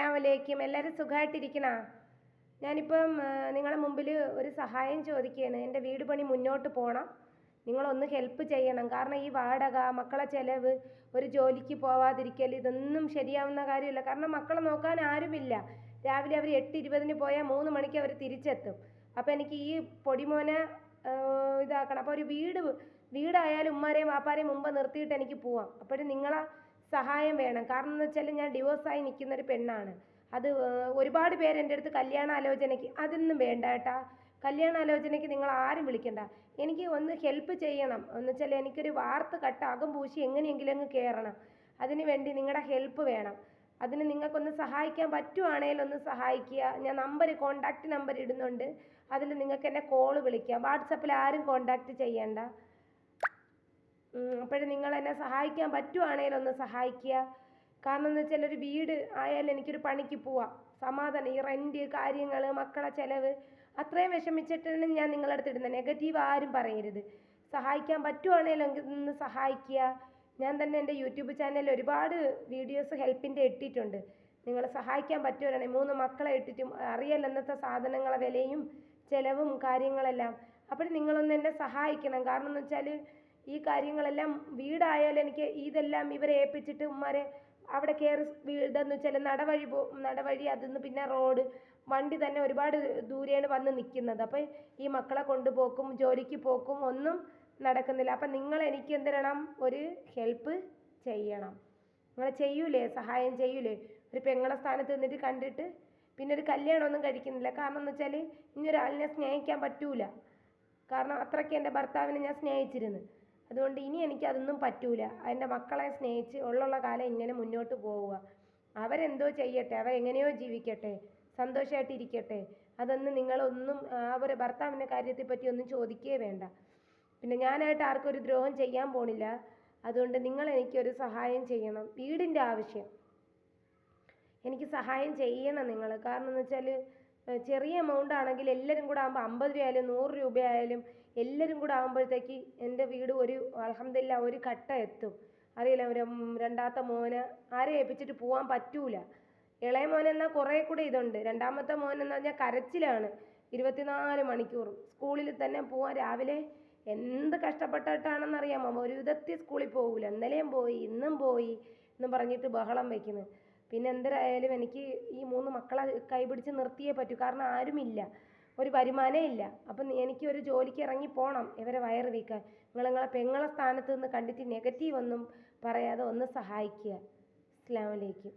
അസ്സലാമലൈക്കും. എല്ലാവരും സുഖമായിട്ടിരിക്കണോ? ഞാനിപ്പം നിങ്ങളുടെ മുമ്പിൽ ഒരു സഹായം ചോദിക്കുകയാണ്. എൻ്റെ വീട് പണി മുന്നോട്ട് പോകണം, നിങ്ങളൊന്ന് ഹെൽപ്പ് ചെയ്യണം. കാരണം ഈ വാടക, മക്കളെ ചിലവ്, ഒരു ജോലിക്ക് പോവാതിരിക്കൽ, ഇതൊന്നും ശരിയാവുന്ന കാര്യമില്ല. കാരണം മക്കളെ നോക്കാൻ ആരുമില്ല. രാവിലെ അവർ 8:20 പോയാൽ 3 മണിക്ക് അവർ തിരിച്ചെത്തും. അപ്പോൾ എനിക്ക് ഈ പൊടിമോനെ ഇതാക്കണം. അപ്പോൾ ഒരു വീടായാലും ഉമ്മാരെയും വാപ്പാരെയും മുമ്പ് നിർത്തിയിട്ട് എനിക്ക് പോവാം. അപ്പോഴും നിങ്ങളെ സഹായം വേണം. കാരണം എന്ന് വെച്ചാൽ ഞാൻ ഡിവോഴ്സായി നിൽക്കുന്നൊരു പെണ്ണാണ്. അത് ഒരുപാട് പേര് എൻ്റെ അടുത്ത് കല്യാണാലോചനയ്ക്ക്, അതൊന്നും വേണ്ട കേട്ടാ. കല്യാണാലോചനയ്ക്ക് നിങ്ങൾ ആരും വിളിക്കണ്ട. എനിക്ക് ഒന്ന് ഹെൽപ്പ് ചെയ്യണം. എന്ന് വെച്ചാൽ എനിക്കൊരു വാർത്ത കട്ട് അകം പൂശി എങ്ങനെയെങ്കിലും അങ്ങ് കയറണം. അതിന് വേണ്ടി നിങ്ങളുടെ ഹെൽപ്പ് വേണം. അതിന് നിങ്ങൾക്കൊന്ന് സഹായിക്കാൻ പറ്റുവാണെങ്കിൽ ഒന്ന് സഹായിക്കുക. ഞാൻ കോണ്ടാക്റ്റ് നമ്പർ ഇടുന്നുണ്ട്. അതിൽ നിങ്ങൾക്ക് എന്നെ കോള് വിളിക്കാം. വാട്സപ്പിൽ ആരും കോണ്ടാക്റ്റ് ചെയ്യണ്ട. അപ്പോഴും നിങ്ങൾ എന്നെ സഹായിക്കാൻ പറ്റുവാണെങ്കിൽ ഒന്ന് സഹായിക്കുക. കാരണം എന്ന് വെച്ചാൽ ഒരു വീട് ആയാലും എനിക്കൊരു പണിക്ക് പോവാം, സമാധാനം. ഈ റെൻറ്റ്, കാര്യങ്ങൾ, മക്കളെ ചിലവ്, അത്രയും വിഷമിച്ചിട്ടാണ് ഞാൻ നിങ്ങളുടെ അടുത്ത് ഇടുന്നത്. നെഗറ്റീവ് ആരും പറയരുത്. സഹായിക്കാൻ പറ്റുവാണെങ്കിൽ ഒന്ന് സഹായിക്കുക. ഞാൻ തന്നെ എൻ്റെ യൂട്യൂബ് ചാനലിൽ ഒരുപാട് വീഡിയോസ് ഹെൽപ്പിൻ്റെ ഇട്ടിട്ടുണ്ട്. നിങ്ങൾ സഹായിക്കാൻ പറ്റുവാണെങ്കിൽ 3 മക്കളെ ഇട്ടിട്ടും അറിയാലോ എന്നത്തെ സാധനങ്ങളെ വിലയും ചിലവും കാര്യങ്ങളെല്ലാം. അപ്പോൾ നിങ്ങളൊന്ന് എന്നെ സഹായിക്കണം. കാരണം എന്ന് വെച്ചാൽ ഈ കാര്യങ്ങളെല്ലാം വീടായാലും എനിക്ക് ഇതെല്ലാം ഇവരെ ഏൽപ്പിച്ചിട്ട് ഉമ്മാരെ അവിടെ കയറി ഇതെന്ന് വെച്ചാൽ നടവഴി അതിന്ന് പിന്നെ റോഡ്, വണ്ടി തന്നെ ഒരുപാട് ദൂരെയാണ് വന്ന് നിൽക്കുന്നത്. അപ്പോൾ ഈ മക്കളെ കൊണ്ടുപോക്കും ജോലിക്ക് പോക്കും ഒന്നും നടക്കുന്നില്ല. അപ്പം നിങ്ങൾ എനിക്ക് എന്ത് തരണം? ഒരു ഹെൽപ്പ് ചെയ്യണം. നിങ്ങൾ ചെയ്യൂലേ? സഹായം ചെയ്യൂലേ? ഒരു പെങ്ങളെ സ്ഥാനത്ത് നിന്നിട്ട് കണ്ടിട്ട് പിന്നെ ഒരു കല്യാണമൊന്നും കഴിക്കുന്നില്ല. കാരണം എന്ന് വെച്ചാൽ ഇനിയൊരാളിനെ സ്നേഹിക്കാൻ പറ്റൂല. കാരണം അത്രയ്ക്ക് എൻ്റെ ഭർത്താവിനെ ഞാൻ സ്നേഹിച്ചിരുന്നു. അതുകൊണ്ട് ഇനി എനിക്കതൊന്നും പറ്റൂല. എൻ്റെ മക്കളെ സ്നേഹിച്ച് ഉള്ള കാലം ഇങ്ങനെ മുന്നോട്ട് പോവുക. അവരെന്തോ ചെയ്യട്ടെ, അവരെങ്ങനെയോ ജീവിക്കട്ടെ, സന്തോഷമായിട്ടിരിക്കട്ടെ. അതൊന്നും നിങ്ങളൊന്നും അവരെ ഭർത്താവിൻ്റെ കാര്യത്തെ പറ്റി ഒന്നും ചോദിക്കുകയേ വേണ്ട. പിന്നെ ഞാനായിട്ട് ആർക്കും ഒരു ദ്രോഹം ചെയ്യാൻ പോണില്ല. അതുകൊണ്ട് നിങ്ങൾ എനിക്കൊരു സഹായം ചെയ്യണം. വീടിൻ്റെ ആവശ്യം, എനിക്ക് സഹായം ചെയ്യണം നിങ്ങൾ. കാരണം എന്ന് വെച്ചാൽ ചെറിയ എമൗണ്ട് ആണെങ്കിൽ എല്ലാവരും കൂടെ ആകുമ്പോൾ 50 രൂപയായാലും 100 രൂപയായാലും എല്ലാവരും കൂടെ ആകുമ്പോഴത്തേക്ക് എൻ്റെ വീട് ഒരു അൽഹംദുലില്ലാ ഒരു ഘട്ട എത്തും. അറിയില്ല, ഒരു രണ്ടാമത്തെ മോനെ ആരെ ഏൽപ്പിച്ചിട്ട് പോകാൻ പറ്റൂല. ഇളയ മോനെന്നാൽ കുറേ കൂടെ ഇതുണ്ട്. രണ്ടാമത്തെ മോനെന്ന് പറഞ്ഞാൽ കരച്ചിലാണ് 24 മണിക്കൂറും. സ്കൂളിൽ തന്നെ പോകാൻ രാവിലെ എന്ത് കഷ്ടപ്പെട്ടിട്ടാണെന്നറിയാമോ? ഒരു വിധത്തിൽ സ്കൂളിൽ പോകില്ല. ഇന്നലെയും പോയി, ഇന്നും പോയി എന്നും പറഞ്ഞിട്ട് ബഹളം വയ്ക്കുന്നത്. പിന്നെ എന്തരായാലും എനിക്ക് ഈ 3 മക്കളെ കൈപിടിച്ച് നിർത്തിയേ പറ്റൂ. കാരണം ആരുമില്ല, ഒരു വരുമാനമേ ഇല്ല. അപ്പം എനിക്ക് ഒരു ജോലിക്ക് ഇറങ്ങി പോകണം ഇവരെ വയറ് വീക്കാൻ. നിങ്ങളെ പെങ്ങളെ സ്ഥാനത്ത് നിന്ന് കണ്ടിട്ട് നെഗറ്റീവ് ഒന്നും പറയാതെ ഒന്ന് സഹായിക്കുക. അസ്സലാമു അലൈക്കും.